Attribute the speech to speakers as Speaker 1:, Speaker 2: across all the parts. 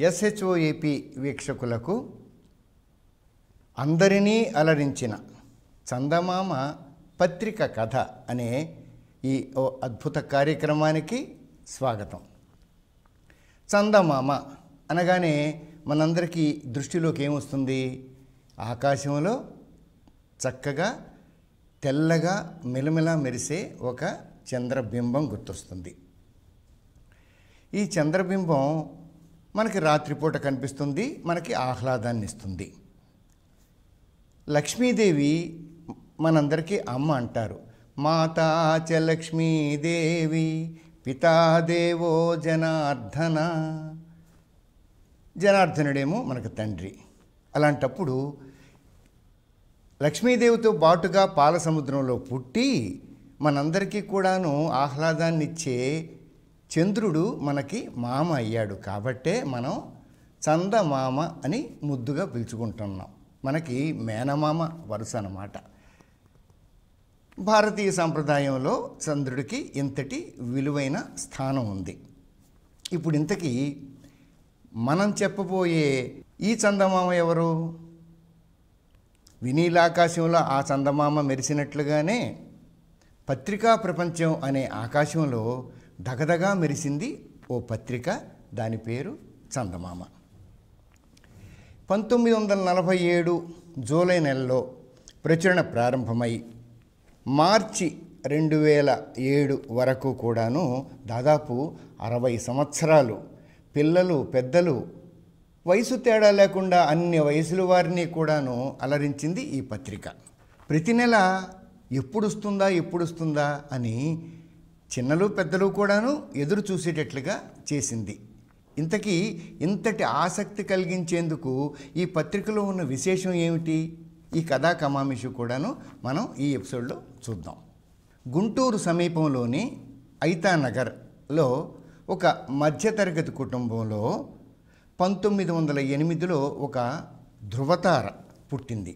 Speaker 1: SHOAP వీక్షకులకు అందరినీ అలరించిన చందమామ పత్రిక కథ అనే ఈ అద్భుత కార్యక్రమానికి స్వాగతం. చందమామ అనగానే మనందరికీ దృష్టిలోకి ఏమొస్తుంది? ఆకాశంలో చక్కగా తెల్లగా మెలమెలా మెరిసే ఒక చంద్రబింబం గుర్తొస్తుంది. ఈ చంద్రబింబం మనకి రాత్రిపూట కనిపిస్తుంది, మనకి ఆహ్లాదాన్ని ఇస్తుంది. లక్ష్మీదేవి మనందరికీ అమ్మ అంటారు. మాతా చ లక్ష్మీదేవి పితాదేవో జనార్దన. జనార్దనుడేమో మనకు తండ్రి. అలాంటప్పుడు లక్ష్మీదేవితో బాటుగా పాల సముద్రంలో పుట్టి మనందరికీ కూడాను ఆహ్లాదాన్ని ఇచ్చే చంద్రుడు మనకి మామ అయ్యాడు. కాబట్టే మనం చందమామ అని ముద్దుగా పిలుచుకుంటున్నాం. మనకి మేనమామ వరుస అన్నమాట. భారతీయ సంప్రదాయంలో చంద్రుడికి ఇంతటి విలువైన స్థానం ఉంది. ఇప్పుడు ఇంతకీ మనం చెప్పబోయే ఈ చందమామ ఎవరు? వినీలాకాశంలో ఆ చందమామ మెరిసినట్లుగానే పత్రికా ప్రపంచం అనే ఆకాశంలో దగదగా మెరిసింది ఓ పత్రిక. దాని పేరు చందమామ. 1947 జూలై నెలలో ప్రచురణ ప్రారంభమై మార్చి 2007 వరకు కూడాను దాదాపు 60 సంవత్సరాలు పిల్లలు పెద్దలు వయసు తేడా లేకుండా అన్ని వయసుల వారిని కూడాను అలరించింది ఈ పత్రిక. ప్రతి నెల ఎప్పుడొస్తుందా అని చిన్నలు పెద్దలు కూడాను ఎదురు చూసేటట్లుగా చేసింది. ఇంతకీ ఇంతటి ఆసక్తి కలిగించేందుకు ఈ పత్రికలో ఉన్న విశేషం ఏమిటి? ఈ కథా కమామిషు కూడాను మనం ఈ ఎపిసోడ్లో చూద్దాం. గుంటూరు సమీపంలోని ఐతానగర్లో ఒక మధ్యతరగతి కుటుంబంలో 1908లో ఒక ధృవతార పుట్టింది.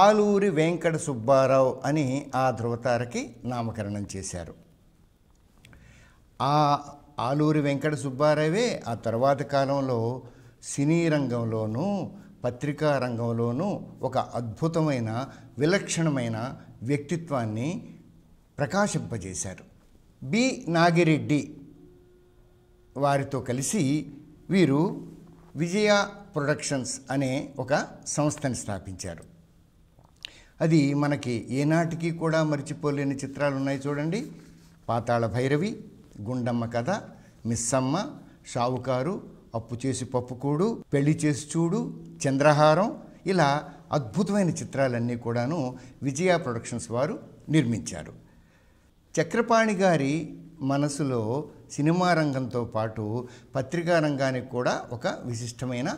Speaker 1: ఆలూరి వెంకట సుబ్బారావు అని ఆ ధృవతారకి నామకరణం చేశారు. ఆ ఆలూరి వెంకట సుబ్బారావే ఆ తర్వాత కాలంలో సినీ రంగంలోనూ పత్రికా రంగంలోనూ ఒక అద్భుతమైన విలక్షణమైన వ్యక్తిత్వాన్ని ప్రకాశింపజేశారు. బి నాగిరెడ్డి వారితో కలిసి వీరు విజయ ప్రొడక్షన్స్ అనే ఒక సంస్థని స్థాపించారు. అది మనకి ఏనాటికి కూడా మర్చిపోలేని చిత్రాలు ఉన్నాయి చూడండి. పాతాళ భైరవి, గుండమ్మ కథ, మిస్సమ్మ, షావుకారు, అప్పు చేసి పప్పుకూడు, పెళ్లి చేసి చూడు, చంద్రహారం, ఇలా అద్భుతమైన చిత్రాలన్నీ కూడాను విజయ ప్రొడక్షన్స్ వారు నిర్మించారు. చక్రపాణి గారి మనసులో సినిమా రంగంతో పాటు పత్రికా రంగానికి కూడా ఒక విశిష్టమైన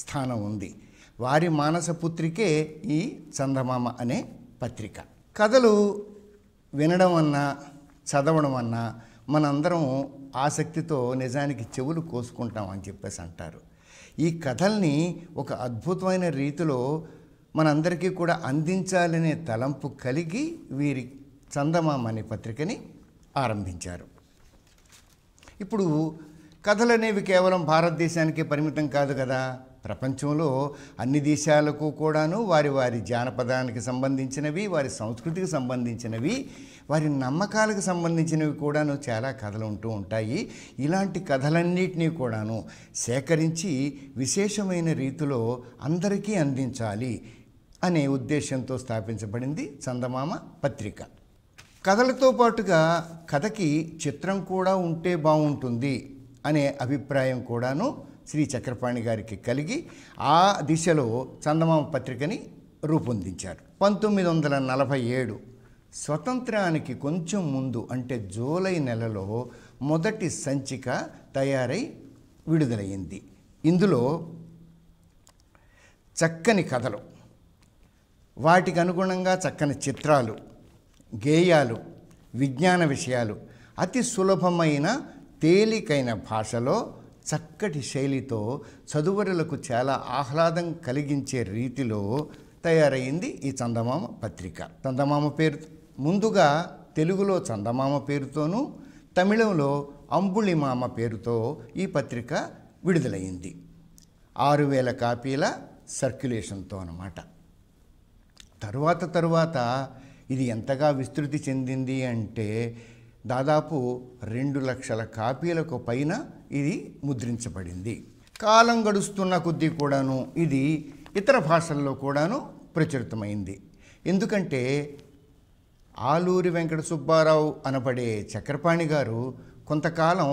Speaker 1: స్థానం ఉంది. వారి మానస పుత్రికే ఈ చందమామ అనే పత్రిక. కథలు వినడం అన్నా చదవడం అన్నా మనందరం ఆసక్తితో నిజానికి చెవులు కోసుకుంటాం అని చెప్పేసి అంటారు. ఈ కథల్ని ఒక అద్భుతమైన రీతిలో మనందరికీ కూడా అందించాలనే తలంపు కలిగి వీరి చందమామ అనే పత్రికని ఆరంభించారు. ఇప్పుడు కథలు అనేవి కేవలం భారతదేశానికే పరిమితం కాదు కదా. ప్రపంచంలో అన్ని దేశాలకు కూడాను వారి వారి జానపదానికి సంబంధించినవి, వారి సంస్కృతికి సంబంధించినవి, వారి నమ్మకాలకు సంబంధించినవి కూడాను చాలా కథలు ఉంటూ ఉంటాయి. ఇలాంటి కథలన్నిటినీ కూడాను సేకరించి విశేషమైన రీతిలో అందరికీ అందించాలి అనే ఉద్దేశంతో స్థాపించబడింది చందమామ పత్రిక. కథలతో పాటుగా కథకి చిత్రం కూడా ఉంటే బాగుంటుంది అనే అభిప్రాయం కూడాను శ్రీ చక్రపాణి గారికి కలిగి ఆ దిశలో చందమామ పత్రికని రూపొందించారు. 1947 స్వతంత్రానికి కొంచెం ముందు అంటే జూలై నెలలో మొదటి సంచిక తయారై విడుదలయ్యింది. ఇందులో చక్కని కథలు, వాటికి అనుగుణంగా చక్కని చిత్రాలు, గేయాలు, విజ్ఞాన విషయాలు అతి సులభమైన తేలికైన భాషలో చక్కటి శైలితో చదువరులకు చాలా ఆహ్లాదం కలిగించే రీతిలో తయారైంది ఈ చందమామ పత్రిక. చందమామ పేరు ముందుగా తెలుగులో చందమామ పేరుతోనూ తమిళంలో అంబుళిమామ పేరుతో ఈ పత్రిక విడుదలైంది. 6,000 కాపీల సర్క్యులేషన్తో అన్నమాట. తరువాత ఇది ఎంతగా విస్తృతి చెందింది అంటే దాదాపు 2 లక్షల కాపీలకు పైన ఇది ముద్రించబడింది. కాలం గడుస్తున్న కొద్దీ కూడాను ఇది ఇతర భాషల్లో కూడాను ప్రచురితమైంది. ఎందుకంటే ఆలూరి వెంకట సుబ్బారావు అనబడే చక్రపాణి గారు కొంతకాలం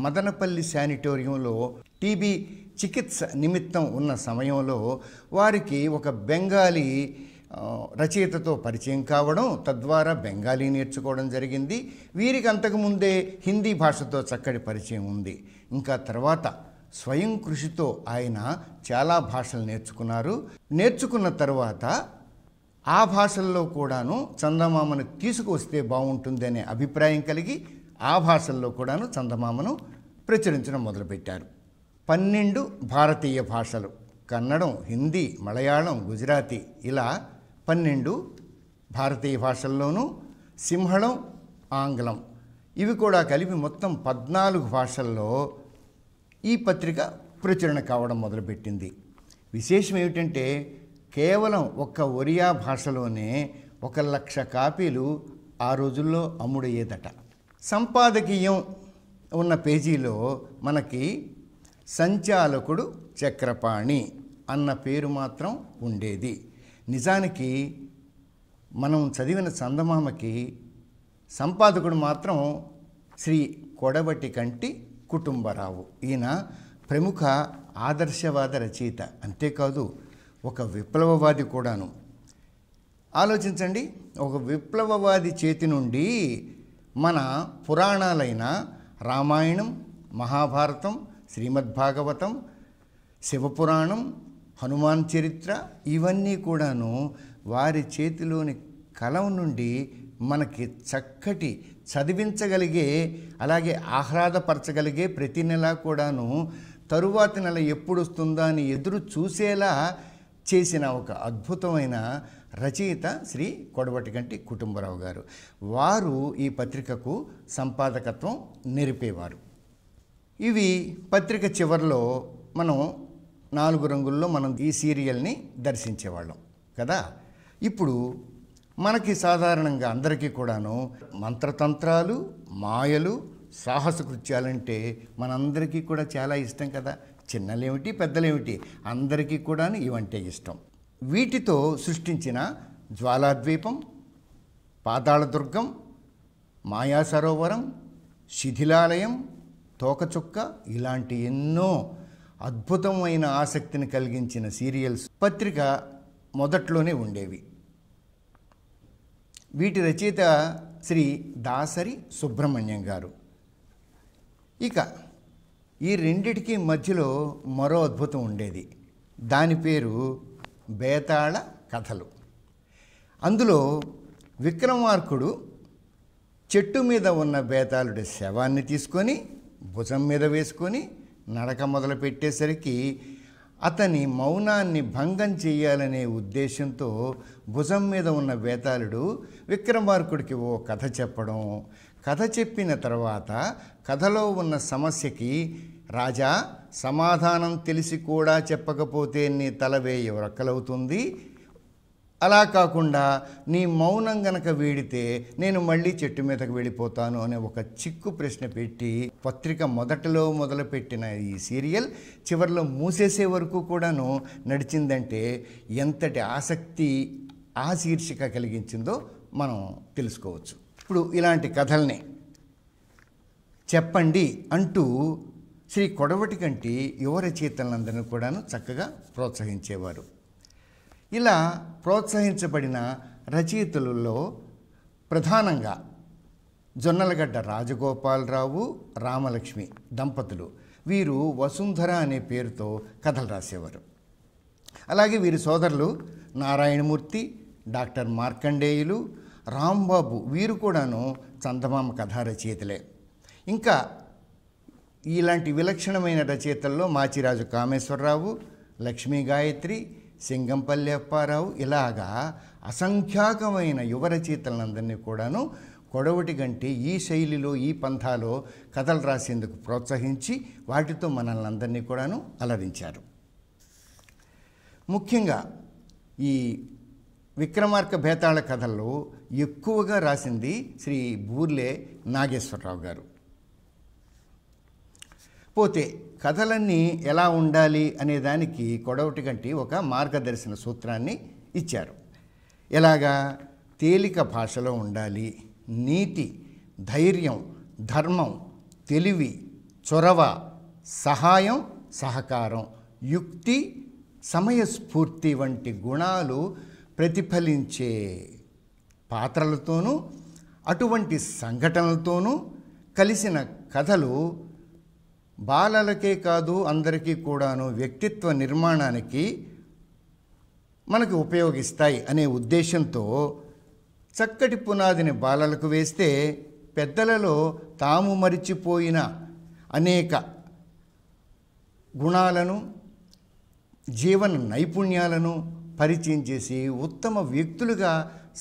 Speaker 1: మదనపల్లి శానిటోరియంలో టీబీ చికిత్స నిమిత్తం ఉన్న సమయంలో వారికి ఒక బెంగాలీ రచయితతో పరిచయం కావడం, తద్వారా బెంగాలీ నేర్చుకోవడం జరిగింది. వీరికి అంతకుముందే హిందీ భాషతో చక్కటి పరిచయం ఉంది. ఇంకా తర్వాత స్వయం కృషితో ఆయన చాలా భాషలు నేర్చుకున్నారు. నేర్చుకున్న తర్వాత ఆ భాషల్లో కూడాను చందమామను తీసుకువస్తే బాగుంటుంది అనే అభిప్రాయం కలిగి ఆ భాషల్లో కూడాను చందమామను ప్రచురించడం మొదలుపెట్టారు. 12 భారతీయ భాషలు, కన్నడం, హిందీ, మలయాళం, గుజరాతీ, ఇలా 12 భారతీయ భాషల్లోనూ, సింహళం, ఆంగ్లం, ఇవి కూడా కలిపి మొత్తం 14 భాషల్లో ఈ పత్రిక ప్రచురణ కావడం మొదలుపెట్టింది. విశేషం ఏమిటంటే కేవలం ఒక్క ఒరియా భాషలోనే 1,00,000 కాపీలు ఆ రోజుల్లో అమ్ముడయ్యేదట. సంపాదకీయం ఉన్న పేజీలో మనకి సంచాలకుడు చక్రపాణి అన్న పేరు మాత్రం ఉండేది. నిజానికి మనం చదివిన చందమామకి సంపాదకుడు మాత్రం శ్రీ కొడవటి కంటి కుటుంబరావు. ఈయన ప్రముఖ ఆదర్శవాద రచయిత, అంతేకాదు ఒక విప్లవవాది కూడాను. ఆలోచించండి, ఒక విప్లవవాది చేతి నుండి మన పురాణాలైన రామాయణం, మహాభారతం, శ్రీమద్భాగవతం, శివపురాణం, హనుమాన్ చరిత్ర, ఇవన్నీ కూడాను వారి చేతిలోని కలం నుండి మనకి చక్కటి చదివించగలిగే, అలాగే ఆహ్లాదపరచగలిగే, ప్రతి నెల కూడాను తరువాతి నెల ఎప్పుడు వస్తుందా అని ఎదురు చూసేలా చేసిన ఒక అద్భుతమైన రచయిత శ్రీ కొడవటిగంటి కుటుంబరావు గారు. వారు ఈ పత్రికకు సంపాదకత్వం నెరిపేవారు. ఇవి పత్రిక చివరిలో మనం 4 రంగుల్లో మనం ఈ సీరియల్ని దర్శించేవాళ్ళం కదా. ఇప్పుడు మనకి సాధారణంగా అందరికీ కూడాను మంత్రతంత్రాలు, మాయలు, సాహస కృత్యాలంటే మనందరికీ కూడా చాలా ఇష్టం కదా. చిన్నలేమిటి పెద్దలేమిటి అందరికీ కూడా ఇవంటే ఇష్టం. వీటితో సృష్టించిన జ్వాలాద్వీపం, పాతాళదుర్గం, మాయా సరోవరం, శిథిలాలయం, తోకచుక్క, ఇలాంటి ఎన్నో అద్భుతమైన ఆసక్తిని కలిగించిన సీరియల్స్ పత్రిక మొదట్లోనే ఉండేవి. వీటి రచయిత శ్రీ దాసరి సుబ్రహ్మణ్యం గారు. ఇక ఈ రెండిటికి మధ్యలో మరో అద్భుతం ఉండేది. దాని పేరు బేతాళ కథలు. అందులో విక్రమార్కుడు చెట్టు మీద ఉన్న బేతాళుడి శవాన్ని తీసుకొని భుజం మీద వేసుకొని నడక మొదలు పెట్టేసరికి అతని మౌనాన్ని భంగం చేయాలనే ఉద్దేశంతో భుజం మీద ఉన్న బేతాళుడు విక్రమార్కుడికి ఓ కథ చెప్పడం, కథ చెప్పిన తర్వాత కథలో ఉన్న సమస్యకి రాజా సమాధానం తెలిసి కూడా చెప్పకపోతే నీ తల వేయి రక్కలవుతుంది, అలా కాకుండా నీ మౌనం గనక వీడితే నేను మళ్ళీ చెట్టు మీదకు వెళ్ళిపోతాను అనే ఒక చిక్కు ప్రశ్న పెట్టి పత్రిక మొదట్లో మొదలుపెట్టిన ఈ సీరియల్ చివరిలో మూసేసే వరకు కూడాను నడిచిందంటే ఎంతటి ఆసక్తి ఆ శీర్షిక కలిగించిందో మనం తెలుసుకోవచ్చు. ఇప్పుడు ఇలాంటి కథల్ని చెప్పండి అంటూ శ్రీ కొడవటిగంటి యువ రచయితలందరినీ కూడాను చక్కగా ప్రోత్సహించేవారు. ఇలా ప్రోత్సహించబడిన రచయితలలో ప్రధానంగా జొన్నలగడ్డ రాజగోపాలరావు, రామలక్ష్మి దంపతులు. వీరు వసుంధర అనే పేరుతో కథలు రాసేవారు. అలాగే వీరి సోదరులు నారాయణమూర్తి, డాక్టర్ మార్కండేయులు, రాంబాబు, వీరు కూడాను చందమామ కథా రచయితలే. ఇంకా ఇలాంటి విలక్షణమైన రచయితల్లో మాచిరాజు కామేశ్వరరావు, లక్ష్మీ గాయత్రి, సింగంపల్లి అప్పారావు, ఇలాగా అసంఖ్యాకమైన యువ రచయితలందరినీ కూడాను కొడవటి గంటి ఈ శైలిలో ఈ పంథాలో కథలు రాసేందుకు ప్రోత్సహించి వాటితో మనల్ని అందరినీ కూడాను అలరించారు. ముఖ్యంగా ఈ విక్రమార్క బేతాళ కథల్లో ఎక్కువగా రాసింది శ్రీ బూర్లే నాగేశ్వరరావు గారు. పోతే కథలన్నీ ఎలా ఉండాలి అనే దానికి కొడవటి గంటి ఒక మార్గదర్శన సూత్రాన్ని ఇచ్చారు. ఎలాగా? తేలిక భాషలో ఉండాలి, నీతి, ధైర్యం, ధర్మం, తెలివి, చొరవ, సహాయం, సహకారం, యుక్తి, సమయస్ఫూర్తి వంటి గుణాలు ప్రతిఫలించే పాత్రలతోనూ అటువంటి సంఘటనలతోనూ కలిసిన కథలు బాలలకే కాదు అందరికీ కూడాను వ్యక్తిత్వ నిర్మాణానికి మనకు ఉపయోగిస్తాయి అనే ఉద్దేశంతో చక్కటి పునాదిని బాలలకు వేస్తే పెద్దలలో తాము మరిచిపోయిన అనేక గుణాలను, జీవన నైపుణ్యాలను పరిచయం చేసి ఉత్తమ వ్యక్తులుగా,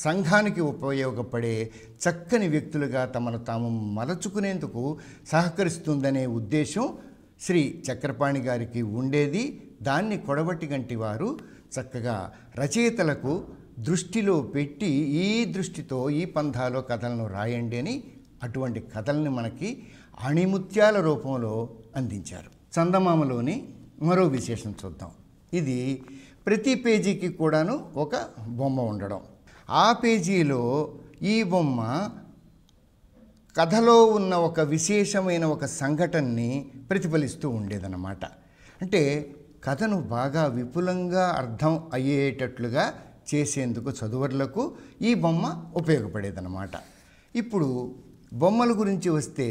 Speaker 1: సంఘానికి ఉపయోగపడే చక్కని వ్యక్తులుగా తమను తాము మలచుకునేందుకు సహకరిస్తుందనే ఉద్దేశం శ్రీ చక్రపాణి గారికి ఉండేది. దాన్ని కొడవటి గంటి వారు చక్కగా రచయితలకు దృష్టిలో పెట్టి ఈ దృష్టితో ఈ పంథాలో కథలను రాయండి అని అటువంటి కథల్ని మనకి అణిముత్యాల రూపంలో అందించారు. చందమామలోని మరో విశేషం చూద్దాం. ఇది ప్రతి పేజీకి కూడాను ఒక బొమ్మ ఉండడం. ఆ పేజీలో ఈ బొమ్మ కథలో ఉన్న ఒక విశేషమైన ఒక సంఘటనని ప్రతిఫలిస్తూ ఉండేదన్నమాట. అంటే కథను బాగా విపులంగా అర్థం అయ్యేటట్లుగా చేసేందుకు చదువర్లకు ఈ బొమ్మ ఉపయోగపడేదన్నమాట. ఇప్పుడు బొమ్మల గురించి వస్తే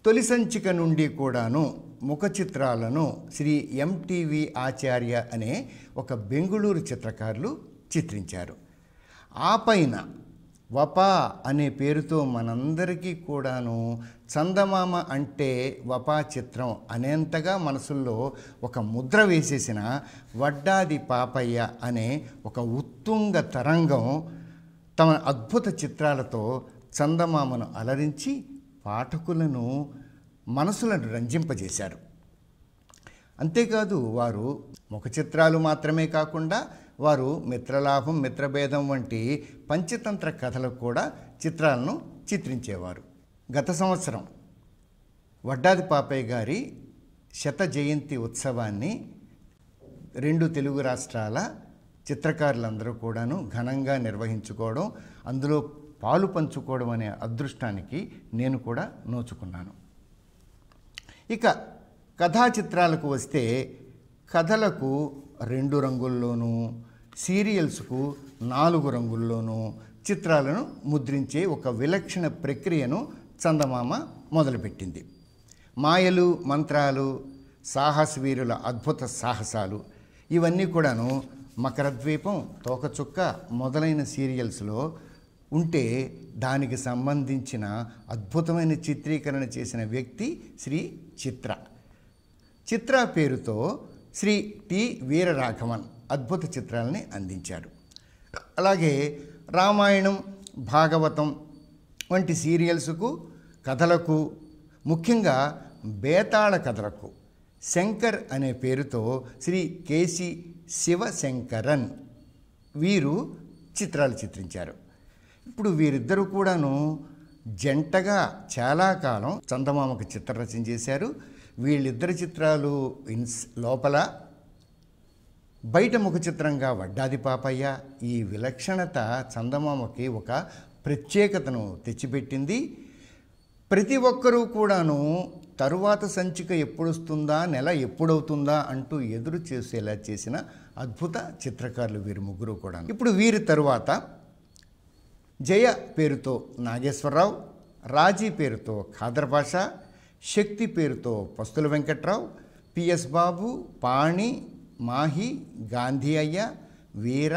Speaker 1: తొలి సంచిక నుండి కూడాను ముఖ చిత్రాలను శ్రీ ఎంటీవి ఆచార్య అనే ఒక బెంగుళూరు చిత్రకారులు చిత్రించారు. ఆ పైన వపా అనే పేరుతో మనందరికీ కూడాను చందమామ అంటే వపా చిత్రం అనేంతగా మనసుల్లో ఒక ముద్ర వేసేసిన వడ్డాది పాపయ్య అనే ఒక ఉత్తుంగ తరంగం తమ అద్భుత చిత్రాలతో చందమామను అలరించి పాఠకులను మనసులను రంజింపజేశారు. అంతేకాదు వారు ముఖ చిత్రాలు మాత్రమే కాకుండా వారు మిత్రలాభం, మిత్రభేదం వంటి పంచతంత్ర కథలకు కూడా చిత్రాలను చిత్రించేవారు. గత సంవత్సరం వడ్డాది పాపయ్య గారి శత జయంతి ఉత్సవాన్ని 2 తెలుగు రాష్ట్రాల చిత్రకారులందరూ కూడాను ఘనంగా నిర్వహించుకోవడం, అందులో పాలు పంచుకోవడం అనే అదృష్టానికి నేను కూడా నోచుకున్నాను. ఇక కథా చిత్రాలకు వస్తే కథలకు 2 రంగుల్లోనూ, సీరియల్స్కు 4 రంగుల్లోనూ చిత్రాలను ముద్రించే ఒక విలక్షణ ప్రక్రియను చందమామ మొదలుపెట్టింది. మాయలు, మంత్రాలు, సాహసవీరుల అద్భుత సాహసాలు ఇవన్నీ కూడాను మకరద్వీపం, తోకచుక్క మొదలైన సీరియల్స్లో ఉంటే దానికి సంబంధించిన అద్భుతమైన చిత్రీకరణ చేసిన వ్యక్తి శ్రీ చిత్ర. చిత్ర పేరుతో శ్రీ టి వీరరాఘవన్ అద్భుత చిత్రాలని అందించారు. అలాగే రామాయణం, భాగవతం వంటి సీరియల్స్కు, కథలకు, ముఖ్యంగా బేతాళ కథలకు శంకర్ అనే పేరుతో శ్రీ కేసి శివశంకరన్ వీరు చిత్రాలు చిత్రించారు. ఇప్పుడు వీరిద్దరూ కూడాను జంటగా చాలా కాలం చందమామకు చిత్రరచన చేశారు. వీళ్ళిద్దరి చిత్రాలు లోపల, బయట ముఖ చిత్రంగా వడ్డాది పాపయ్య. ఈ విలక్షణత చందమామకి ఒక ప్రత్యేకతను తెచ్చిపెట్టింది. ప్రతి ఒక్కరూ కూడాను తరువాత సంచిక ఎప్పుడొస్తుందా, నెల ఎప్పుడవుతుందా అంటూ ఎదురు చేసేలా చేసిన అద్భుత చిత్రకారులు వీరు ముగ్గురు కూడా. ఇప్పుడు వీరి తరువాత జయ పేరుతో నాగేశ్వరరావు, రాజీ పేరుతో ఖాదర్ పాషా, శక్తి పేరుతో పస్తుల వెంకట్రావు, పిఎస్ బాబు, పాణి, మాహి, గాంధీ అయ్య, వీర,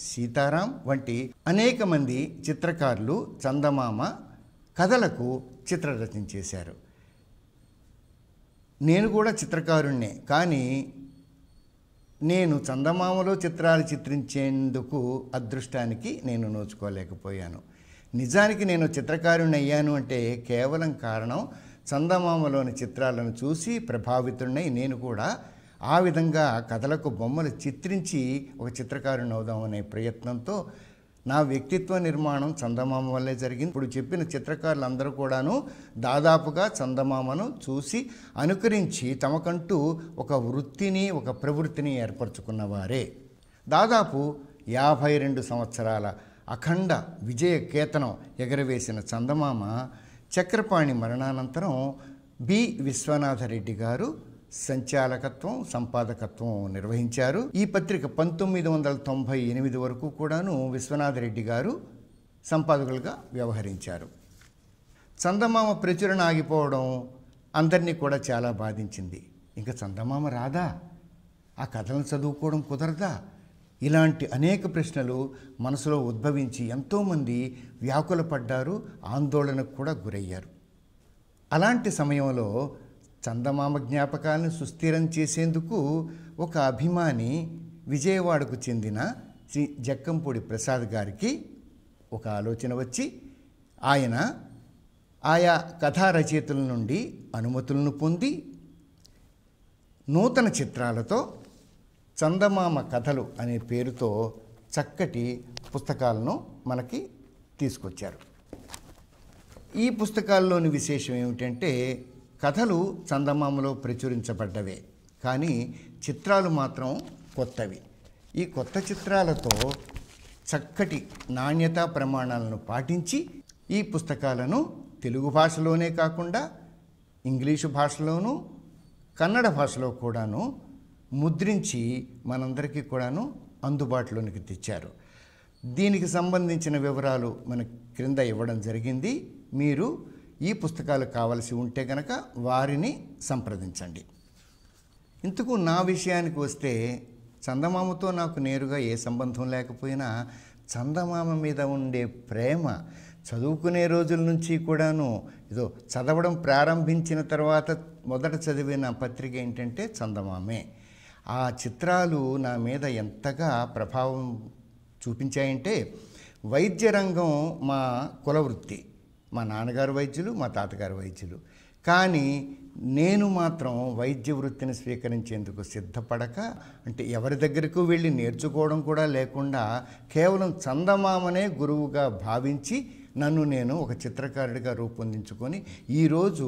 Speaker 1: సీతారాం వంటి అనేక మంది చిత్రకారులు చందమామ కథలకు చిత్రరచన చేశారు. నేను కూడా చిత్రకారుణ్ణే, కానీ నేను చందమామలో చిత్రాలు చిత్రించేందుకు అదృష్టానికి నేను నోచుకోలేకపోయాను. నిజానికి నేను చిత్రకారుని అయ్యాను అంటే కేవలం కారణం చందమామలోని చిత్రాలను చూసి ప్రభావితుడినై నేను కూడా ఆ విధంగా కథలకు బొమ్మలు చిత్రించి ఒక చిత్రకారుని అవుదామనే ప్రయత్నంతో నా వ్యక్తిత్వ నిర్మాణం చందమామ వల్లే జరిగింది. ఇప్పుడు చెప్పిన చిత్రకారులందరూ కూడాను దాదాపుగా చందమామను చూసి అనుకరించి తమకంటూ ఒక వృత్తిని ఒక ప్రవృత్తిని ఏర్పరచుకున్నవారే. దాదాపు 52 సంవత్సరాల అఖండ విజయ కేతనం ఎగరవేసిన చందమామ చక్రపాణి మరణానంతరం బి విశ్వనాథరెడ్డి గారు సంచాలకత్వం సంపాదకత్వం నిర్వహించారు. ఈ పత్రిక 1998 వరకు కూడాను విశ్వనాథరెడ్డి గారు సంపాదకులుగా వ్యవహరించారు. చందమామ ప్రచురణ ఆగిపోవడం అందరినీ కూడా చాలా బాధించింది. ఇంకా చందమామ రాదా, ఆ కథలను చదువుకోవడం కుదరదా, ఇలాంటి అనేక ప్రశ్నలు మనసులో ఉద్భవించి ఎంతోమంది వ్యాకులపడ్డారు, ఆందోళనకు కూడా గురయ్యారు. అలాంటి సమయంలో చందమామ జ్ఞాపకాలను సుస్థిరం చేసేందుకు ఒక అభిమాని విజయవాడకు చెందిన శ్రీ జక్కంపూడి ప్రసాద్ గారికి ఒక ఆలోచన వచ్చి ఆయన ఆయా కథా రచయితల నుండి అనుమతులను పొంది నూతన చిత్రాలతో చందమామ కథలు అనే పేరుతో చక్కటి పుస్తకాలను మనకి తీసుకొచ్చారు. ఈ పుస్తకాల్లోని విశేషం ఏమిటంటే కథలు చందమామలో ప్రచురించబడ్డవే, కానీ చిత్రాలు మాత్రం కొత్తవి. ఈ కొత్త చిత్రాలతో చక్కటి నాణ్యతా ప్రమాణాలను పాటించి ఈ పుస్తకాలను తెలుగు భాషలోనే కాకుండా ఇంగ్లీషు భాషలోనూ కన్నడ భాషలో కూడాను ముద్రించి మనందరికీ కూడాను అందుబాటులోనికి తెచ్చారు. దీనికి సంబంధించిన వివరాలు మన క్రింద ఇవ్వడం జరిగింది. మీరు ఈ పుస్తకాలు కావలసి ఉంటే కనుక వారిని సంప్రదించండి. ఇంతకు నా విషయానికి వస్తే చందమామతో నాకు నేరుగా ఏ సంబంధం లేకపోయినా చందమామ మీద ఉండే ప్రేమ చదువుకునే రోజుల నుంచి కూడాను ఏదో చదవడం ప్రారంభించిన తర్వాత మొదట చదివిన పత్రిక ఏంటంటే చందమామే. ఆ చిత్రాలు నా మీద ఎంతగా ప్రభావం చూపించాయంటే వైద్య రంగం మా కులవృత్తి. మా నాన్నగారు వైద్యులు, మా తాతగారు వైద్యులు. కానీ నేను మాత్రం వైద్య వృత్తిని స్వీకరించేందుకు సిద్ధపడక, అంటే ఎవరి దగ్గరకు వెళ్ళి నేర్చుకోవడం కూడా లేకుండా కేవలం చందమామనే గురువుగా భావించి నన్ను నేను ఒక చిత్రకారుడిగా రూపొందించుకొని ఈరోజు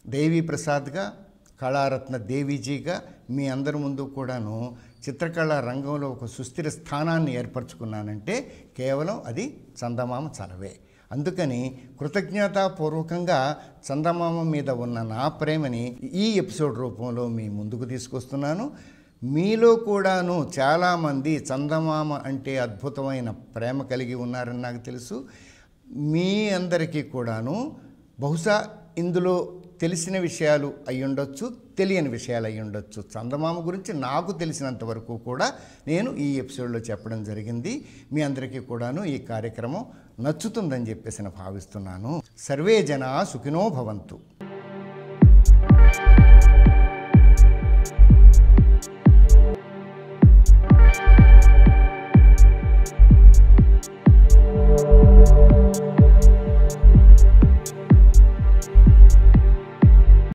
Speaker 1: దేవి ప్రసాద్గా, కళారత్న దేవీజీగా మీ అందరి ముందు కూడాను చిత్రకళా రంగంలో ఒక సుస్థిర స్థానాన్ని ఏర్పరచుకున్నానంటే కేవలం అది చందమామ చలవే. అందుకని కృతజ్ఞతాపూర్వకంగా చందమామ మీద ఉన్న నా ప్రేమని ఈ ఎపిసోడ్ రూపంలో మీ ముందుకు తీసుకొస్తున్నాను. మీలో కూడాను చాలామంది చందమామ అంటే అద్భుతమైన ప్రేమ కలిగి ఉన్నారని నాకు తెలుసు. మీ అందరికీ కూడాను బహుశా ఇందులో తెలిసిన విషయాలు అయ్యుండొచ్చు, తెలియని విషయాలు అయ్యుండొచ్చు. చందమామ గురించి నాకు తెలిసినంత వరకు కూడా నేను ఈ ఎపిసోడ్లో చెప్పడం జరిగింది. మీ అందరికీ కూడాను ఈ కార్యక్రమం నచ్చుతుందని చెప్పేసి భావిస్తున్నాను. సర్వే జనా సుఖినో భవంతు.